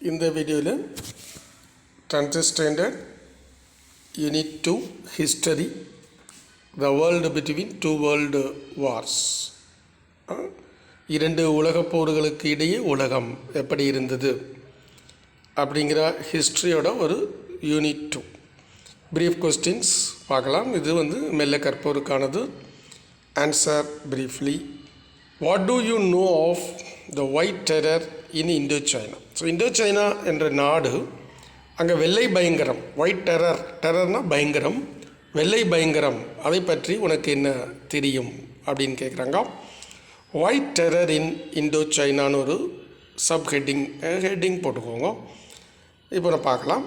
இந்த வீடியோவில் 10th standard Unit 2 History The World Between Two World Wars இரண்டு உலகப் போர்களுக்கு இடையே உலகம் எப்படி இருந்தது அப்படிங்கிற ஹிஸ்ட்ரியோட ஒரு யூனிட் 2 ப்ரீஃப் கொஸ்டின்ஸ் பார்க்கலாம். இது மெல்ல கற்போருக்கானது. Answer briefly. What do you know of the white terror in Indo China? So Indo China என்ற நாடு, அங்கே வெள்ளை பயங்கரம், ஒயிட் டெரர்னால் பயங்கரம், வெள்ளை பயங்கரம், அதை பற்றி உனக்கு என்ன தெரியும் அப்படின்னு கேட்குறாங்க. ஒயிட் டெரர் இன் இண்டோ சைனான்னு ஒரு ஹெட்டிங் போட்டுக்கோங்க. இப்போ நான் பார்க்கலாம்.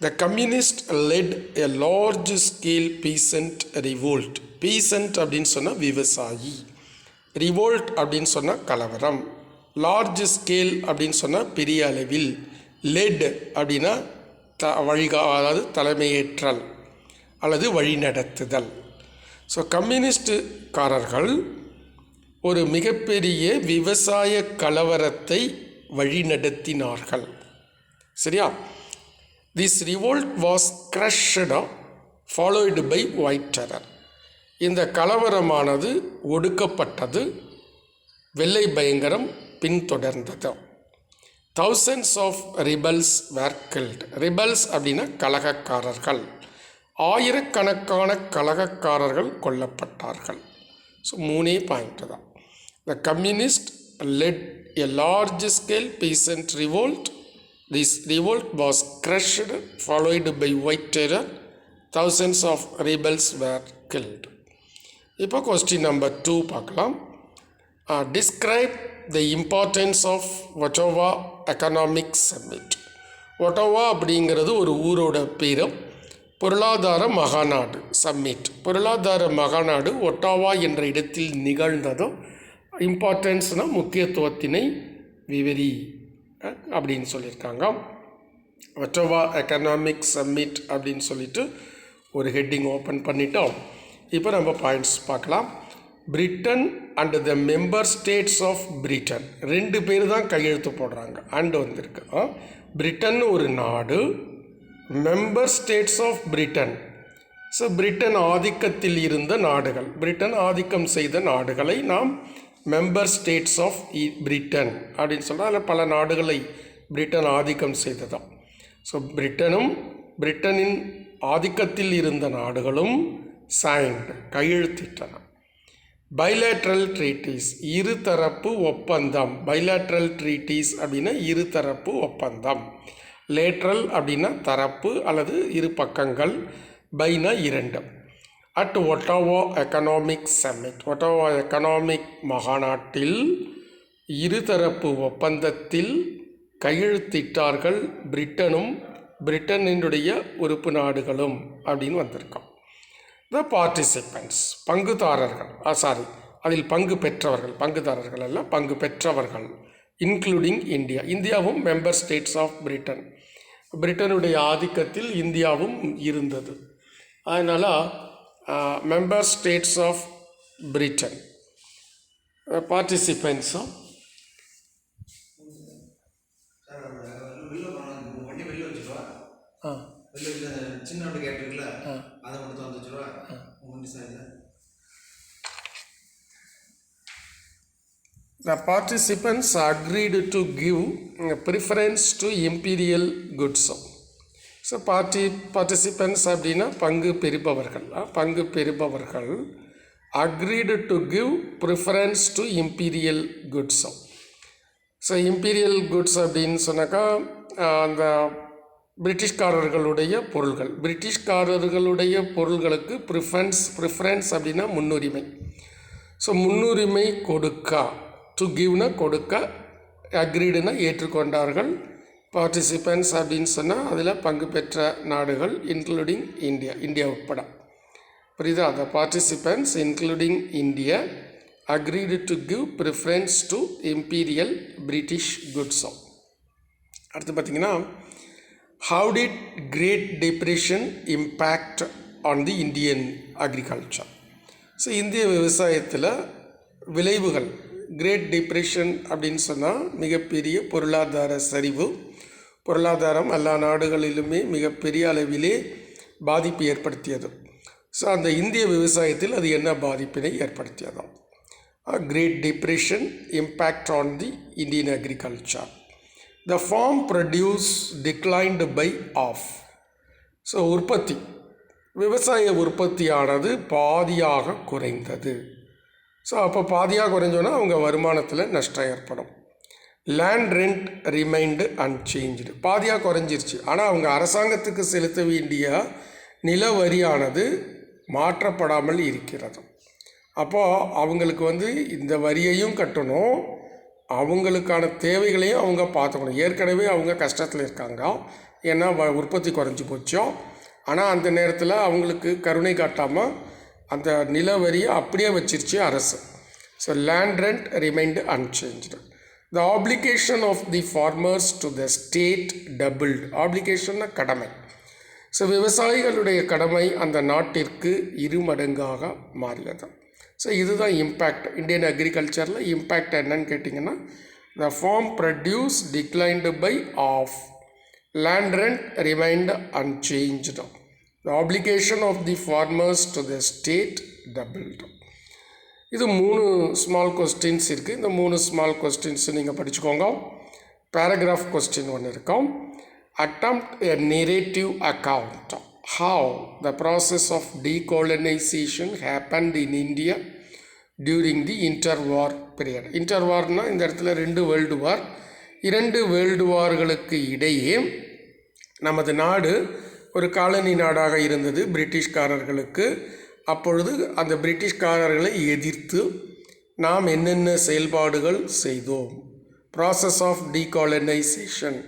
த communist let a large scale pheasant revolt. Pheasant அப்படின்னு சொன்னால் விவசாயி, ரிவோல்ட் அப்படின்னு சொன்னால் கலவரம், லார்ஜ் ஸ்கேல் அப்படின்னு சொன்னால் பெரிய அளவில், லெட் அப்படின்னா அதாவது தலைமையேற்றல் அல்லது வழிநடத்துதல். ஸோ கம்யூனிஸ்டுக்காரர்கள் ஒரு மிகப்பெரிய விவசாய கலவரத்தை வழிநடத்தினார்கள். சரியா? This revolt was crushed followed by white terror. இந்த கலவரமானது ஒடுக்கப்பட்டது, வெள்ளை பயங்கரம் பின்தொடர்ந்தது. thousands of rebels were killed. rebels அப்படின்னா கலகக்காரர்கள். ஆயிரக்கணக்கான கலகக்காரர்கள் கொல்லப்பட்டார்கள். ஸோ 3 பாயிண்ட் தான். த communist let a large scale pheasant revolt. This revolt was crushed followed by white terror. thousands of rebels were killed. இப்போ question number 2 பார்க்கலாம். Describe the importance of Ottawa economic summit. Ottawa அப்படிங்கிறது ஒரு ஊரோட பேர். பொருளாதார மகாநாடு submit, பொருளாதார மகாநாடு Ottawa என்ற இடத்தில் நிகழ்ந்ததும். இம்பார்ட்டன்ஸ்னால் முக்கியத்துவத்தினை விவரி அப்படின்னு சொல்லியிருக்காங்க. ஒட்டோவா எக்கனாமிக் சம்மிட் அப்படின்னு சொல்லிட்டு ஒரு ஹெட்டிங் ஓப்பன் பண்ணிட்டோம். இப்போ நம்ம பாயிண்ட்ஸ் பார்க்கலாம். Britain and the member states of Britain, 2 பேர் தான் கையெழுத்து போடுறாங்க. அண்ட் வந்திருக்கு. பிரிட்டன் ஒரு நாடு, member states of Britain. So Britain ஆதிக்கத்தில் இருந்த நாடுகள், பிரிட்டன் ஆதிக்கம் செய்த நாடுகளை நாம் மெம்பர் ஸ்டேட்ஸ் ஆஃப் பிரிட்டன் அப்படின்னு சொல்கிறோம். அதில் பல நாடுகளை பிரிட்டன் ஆதிக்கம் செய்ததான். ஸோ பிரிட்டனின் ஆதிக்கத்தில் இருந்த நாடுகளும் சைன்டு கையெழுத்திட்டன. பைலேட்ரல் ட்ரீட்டீஸ், இருதரப்பு ஒப்பந்தம். பைலேட்ரல் ட்ரீட்டீஸ் அப்படின்னா இருதரப்பு ஒப்பந்தம். லேட்ரல் அப்படின்னா தரப்பு அல்லது இரு பக்கங்கள், பைனா 2. At Ottawa economic summit, Ottawa economic மகாநாட்டில் இருதரப்பு ஒப்பந்தத்தில் கையெழுத்திட்டார்கள் பிரிட்டனும் பிரிட்டனினுடைய உறுப்பு நாடுகளும் அப்படின்னு வந்திருக்கோம். த பார்ட்டிசிபென்ட்ஸ், பங்குதாரர்கள், அதில் பங்கு பெற்றவர்கள், பங்குதாரர்கள் அல்ல, பங்கு பெற்றவர்கள், இன்க்ளூடிங் இந்தியா. இந்தியாவும் மெம்பர் ஸ்டேட்ஸ் ஆஃப் பிரிட்டன், பிரிட்டனுடைய ஆதிக்கத்தில் இந்தியாவும் இருந்தது. அதனால் மெம்பர் ஸ்டேட்ஸ் ஆஃப் பிரிட்டன் பார்ட்டிசிபென்ட்ஸும் The participants agreed to give preference to imperial goods. So participants அப்படின்னா பங்கு பெறுபவர்கள் agreed to give preference to imperial goods. So imperial goods அப்படின்னு சொன்னாக்கா அந்த பிரிட்டிஷ்காரர்களுடைய பொருள்களுக்கு ப்ரிஃபரன்ஸ் அப்படின்னா முன்னுரிமை. ஸோ முன்னுரிமை கொடுக்க, டு கிவ்னா கொடுக்க, அக்ரீடுனா ஏற்றுக்கொண்டார்கள். பார்ட்டிசிபென்ட்ஸ் அப்படின்னு சொன்னால் அதில் பங்கு பெற்ற நாடுகள் இன்க்ளூடிங் இந்தியா உட்பட. புரியுதா? த participants including India agreed to give preference to imperial British goods. அடுத்து பார்த்திங்கன்னா, how did Great Depression impact on the Indian agriculture? So இந்திய விவசாயத்தில் விளைவுகள், கிரேட் டிப்ரெஷன் அப்படின்னு சொன்னால் மிகப்பெரிய பொருளாதார சரிவு, பொருளாதாரம் எல்லா நாடுகளிலுமே மிகப்பெரிய அளவிலே பாதிப்பு ஏற்படுத்தியது. ஸோ அந்த இந்திய விவசாயத்தில் அது என்ன பாதிப்பினை ஏற்படுத்தியதாம். Great depression impact on the Indian agriculture. The farm produce declined by half. So உற்பத்தி, விவசாய உற்பத்தியானது பாதியாக குறைந்தது. ஸோ அப்போ பாதியாக குறைஞ்சோன்னா அவங்க வருமானத்தில் நஷ்டம் ஏற்படும். லேண்ட் ரெண்ட் ரிமைண்டு அன்சேஞ்சு, பாதியாக குறைஞ்சிருச்சு. ஆனால் அவங்க அரசாங்கத்துக்கு செலுத்த வேண்டிய நில வரியானது மாற்றப்படாமல் இருக்கிறது. அப்போது அவங்களுக்கு இந்த வரியையும் கட்டணும், அவங்களுக்கான தேவைகளையும் அவங்க பார்த்துக்கணும். ஏற்கனவே அவங்க கஷ்டத்தில் இருக்காங்க, ஏன்னா உற்பத்தி குறைஞ்சி போச்சோ. ஆனால் அந்த நேரத்தில் அவங்களுக்கு கருணை காட்டாமல் அந்த நில வரியை அப்படியே வச்சிருச்சு அரசு. So land rent remained unchanged. The application of the farmers to the state doubled. ஆப்ளிகேஷன்னா கடமை. ஸோ விவசாயிகளுடைய கடமை அந்த நாட்டிற்கு 2 மடங்காக மாறியது. ஸோ இதுதான் இம்பேக்ட். இந்தியன் அக்ரிகல்ச்சரில் இம்பேக்ட் என்னன்னு கேட்டிங்கன்னா, the farm produce declined by half, land rent remained unchanged, the application of the farmers to the state doubled. இது 3 ஸ்மால் கொஸ்டின்ஸ் இருக்குது. இந்த 3 ஸ்மால் கொஸ்டின்ஸ் நீங்கள் படிச்சுக்கோங்க. பேராகிராஃப் கொஸ்டின் ஒன்று இருக்கும். Attempt a narrative account how the process of decolonization happened in India during the interwar period. Interwarனா இந்த இடத்துல 2 world war. 2 world வார்களுக்கு இடையே நமது நாடு ஒரு காலனி நாடாக இருந்தது பிரிட்டிஷ்காரர்களுக்கு. அப்பொழுது அந்த பிரிட்டிஷ்காரர்களை எதிர்த்து நாம் என்னென்ன செயல்பாடுகள் செய்தோம். Process of decolonisation.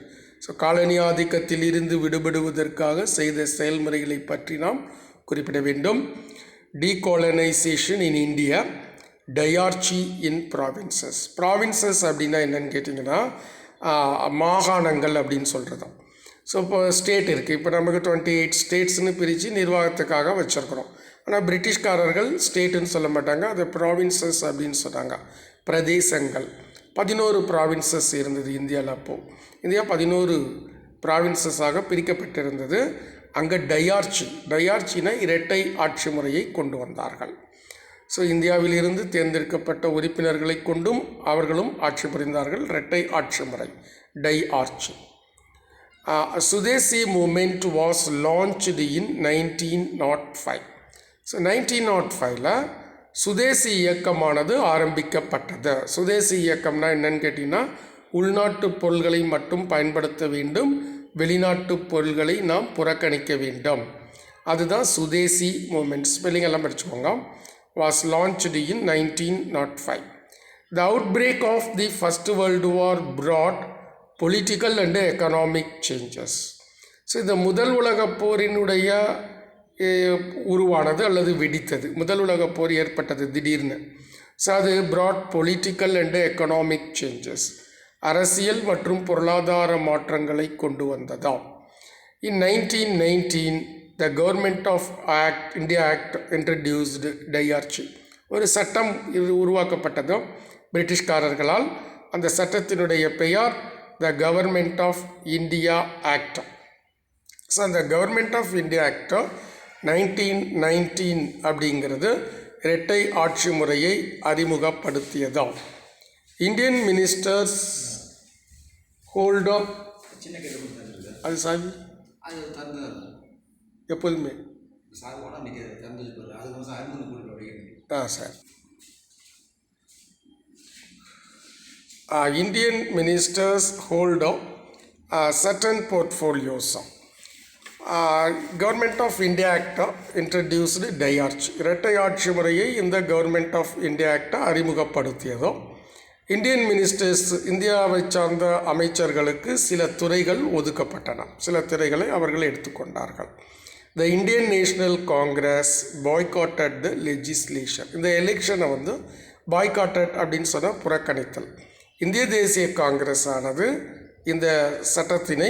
So colony ஆதிக்கத்தில் இருந்து விடுபடுவதற்காக செய்த செயல்முறைகளை பற்றி நாம் குறிப்பிட வேண்டும். Decolonisation in India, dyarchy in provinces. Provinces அப்படின்னா என்னென்னு கேட்டிங்கன்னா மாகாணங்கள் அப்படின்னு சொல்கிறது. ஸோ இப்போ ஸ்டேட் இருக்குது. இப்போ நமக்கு 28 ஸ்டேட்ஸ்னு பிரித்து நிர்வாகத்துக்காக வச்சுருக்குறோம். ஆனால் பிரிட்டிஷ்காரர்கள் ஸ்டேட்டுன்னு சொல்ல மாட்டாங்க, அது ப்ராவின்சஸ் அப்படின்னு சொன்னாங்க, பிரதேசங்கள். 11 ப்ராவின்சஸ் இருந்தது இந்தியாவில். அப்போது இந்தியா 11 ப்ராவின்சஸாக பிரிக்கப்பட்டிருந்தது. அங்கே டயார்ச்சினா இரட்டை ஆட்சி முறையை கொண்டு வந்தார்கள். ஸோ இந்தியாவிலிருந்து தேர்ந்தெடுக்கப்பட்ட உறுப்பினர்களை கொண்டும் அவர்களும் ஆட்சி புரிந்தார்கள். இரட்டை ஆட்சி முறை, dyarchy. Swadeshi movement was launched in 1905. So 1905 swadeshi இயக்கமானது ஆரம்பிக்கப்பட்டது. சுதேசி இயக்கம்னா என்னன்னு கேட்டிங்கன்னா, உள்நாட்டு பொருள்களை மட்டும் பயன்படுத்த வேண்டும், வெளிநாட்டு பொருள்களை நாம் புறக்கணிக்க வேண்டும். அதுதான் சுதேசி மூமெண்ட். ஸ்பெல்லிங் எல்லாம் படிச்சுக்கோங்க. Was launched in 1905. The outbreak of the first world war brought political and economic changes. So இந்த முதல் உலகப் போரினுடைய உருவானது அல்லது வெடித்தது. முதல் உலகப் போர் ஏற்பட்டது திடீர்னு. ஸோ அது brought political and economic changes, அரசியல் மற்றும் பொருளாதார மாற்றங்களை கொண்டு வந்ததாம். In 1919 the Government of India Act introduced dyarchy. ஒரு சட்டம் உருவாக்கப்பட்டதோ பிரிட்டிஷ்காரர்களால். அந்த சட்டத்தினுடைய பெயர் the Government of India Act. So அந்த கவர்மெண்ட் ஆஃப் இந்தியா ஆக்ட் 1919 அப்படிங்கிறது இரட்டை ஆட்சி முறையை அறிமுகப்படுத்தியதாம். இந்தியன் மினிஸ்டர்ஸ் ஹோல்ட் ஆஃப் அது சாவி எப்போதுமே sir. Indian ministers hold certain portfolios. Government of India Act introduced dyarchy. இரட்டை ஆட்சி முறையை இந்த கவர்மெண்ட் ஆஃப் இந்தியா ஆக்டை அறிமுகப்படுத்தியதோ. இந்தியன் மினிஸ்டர்ஸ், இந்தியாவை சார்ந்த அமைச்சர்களுக்கு சில துறைகள் ஒதுக்கப்பட்டன. சில துறைகளை அவர்கள் எடுத்துக்கொண்டார்கள். The Indian National Congress boycotted the legislation. இந்த எலெக்ஷனை பாய்காட்டட் அப்படின்னு சொன்னால் புறக்கணித்தல். இந்திய தேசிய காங்கிரஸ் ஆனது இந்த சட்டத்தினை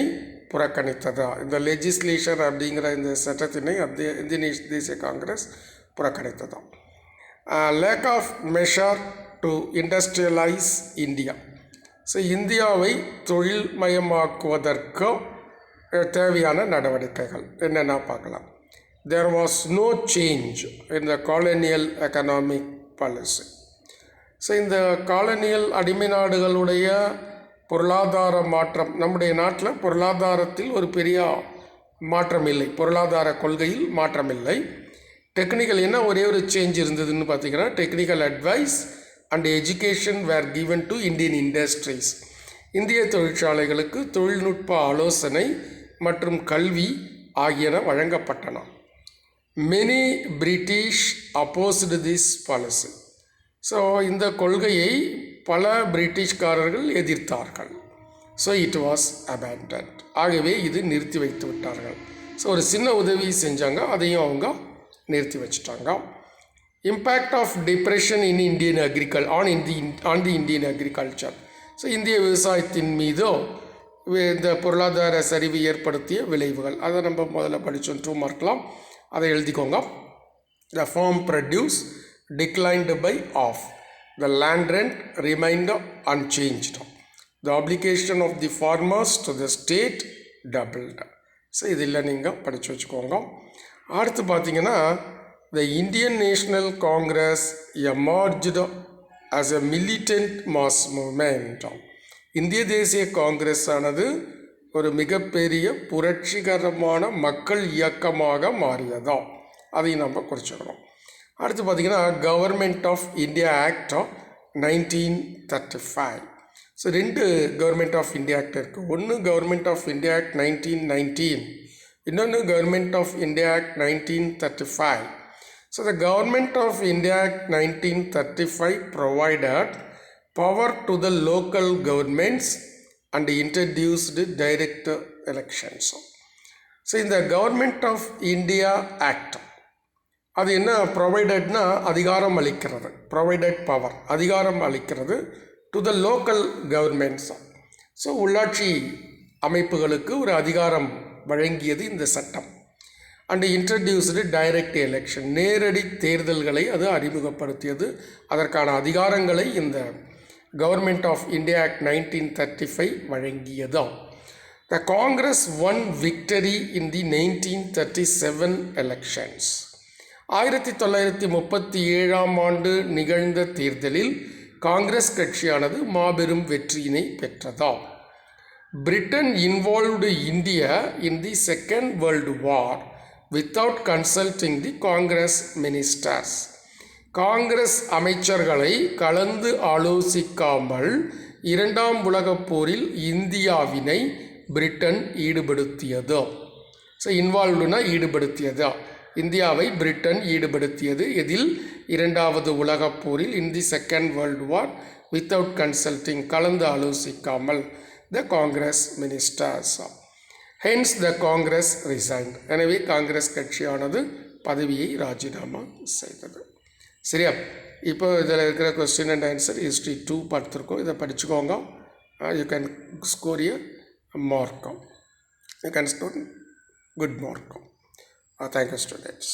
புறக்கணித்ததா. இந்த லெஜிஸ்லேஷன் அப்படிங்கிற இந்த சட்டத்தினை இந்திய தேசிய காங்கிரஸ் புறக்கணித்ததா. Lack of measure to industrialise India. So இந்தியாவை தொழில்மயமாக்குவதற்கு தேவையான நடவடிக்கைகள் என்னென்னா பார்க்கலாம். There was no change in the colonial economic policy. So இந்த காலனியல் அடிமை நாடுகளுடைய பொருளாதார மாற்றம், நம்முடைய நாட்டில் பொருளாதாரத்தில் ஒரு பெரிய மாற்றம் இல்லை, பொருளாதார கொள்கையில் மாற்றம் இல்லை. டெக்னிக்கல் என்ன ஒரே ஒரு சேஞ்ச் இருந்ததுன்னு பார்த்தீங்கன்னா, technical advice and education were given to Indian industries. இந்திய தொழிற்சாலைகளுக்கு தொழில்நுட்ப ஆலோசனை மற்றும் கல்வி ஆகியன வழங்கப்பட்டன. Many British opposed this policy. So இந்த கொள்கையை பல பிரிட்டிஷ்காரர்கள் எதிர்த்தார்கள். So it was abandoned. ஆகவே இது நிறுத்தி வைத்து விட்டார்கள். ஸோ ஒரு சின்ன உதவி செஞ்சாங்க, அதையும் அவங்க நிறுத்தி வச்சுட்டாங்க. Impact of depression in Indian on the Indian agriculture. So இந்திய விவசாயத்தின் மீதோ இந்த பொருளாதார சரிவு ஏற்படுத்திய விளைவுகள், அதை நம்ம முதல்ல படித்தோம், 2 மார்க்லாம், அதை எழுதிக்கோங்க. The farm produce declined by half. The land rent remained unchanged. The obligation of the farmers to the state doubled. So இதில் நீங்கள் படித்து வச்சுக்கோங்க. அடுத்து பார்த்தீங்கன்னா, the Indian National Congress emerged as a militant mass movement. இந்திய தேசிய காங்கிரஸ் ஆனது ஒரு மிகப்பெரிய புரட்சிகரமான மக்கள் இயக்கமாக மாறியதா, அதையும் நம்ம குறிச்சிடணும். அடுத்து பார்த்திங்கன்னா, Government of India Act 1935. So 2 Government of India Act இருக்குது. ஒன்று கவர்மெண்ட் ஆஃப் இந்தியா ஆக்ட் 1919, இன்னொன்று Government of India Act 1935. So the Government of India Act 1935 provided power to the local governments and introduced direct elections. So இந்த Government of India Act அது என்ன ப்ரொவைடட்னா, அதிகாரம் அளிக்கிறது, provided power, அதிகாரம் அளிக்கிறது to the local governments. So உள்ளாட்சி அமைப்புகளுக்கு ஒரு அதிகாரம் வழங்கியது இந்த சட்டம். அண்ட் இன்ட்ரடியூஸ்டு டைரக்ட் எலெக்ஷன், நேரடி தேர்தல்களை அது அறிமுகப்படுத்தியது. அதற்கான அதிகாரங்களை இந்த கவர்மெண்ட் ஆஃப் இந்தியா ஆக்ட் 1935 வழங்கியது. The Congress won victory in the 1937 elections. 1937ஆம் ஆண்டு நிகழ்ந்த தேர்தலில் காங்கிரஸ் கட்சியானது மாபெரும் வெற்றியினை பெற்றதா. Britain involved India in the second world war without consulting the Congress ministers. Congress அமைச்சர்களை கலந்து ஆலோசிக்காமல் 2ஆம் உலகப் போரில் இந்தியாவினை பிரிட்டன் ஈடுபடுத்தியது. ஸோ இன்வால்வ்டுனா ஈடுபடுத்தியதா, இந்தியாவை பிரிட்டன் ஈடுபடுத்தியது எதில், 2வது உலகப் போரில், in the second world war, without consulting, கலந்து ஆலோசிக்காமல், the Congress ministers. Hence the Congress resigned. எனவே காங்கிரஸ் கட்சியானது பதவியை ராஜினாமா செய்தது. சரியா? இப்போ இதில் இருக்கிற கொஸ்டின் அண்ட் ஆன்சர் ஹிஸ்ட்ரி 2 பார்த்துருக்கோம். இதை படிச்சுக்கோங்க. You can score a mark. You can score good mark. Thank you, students.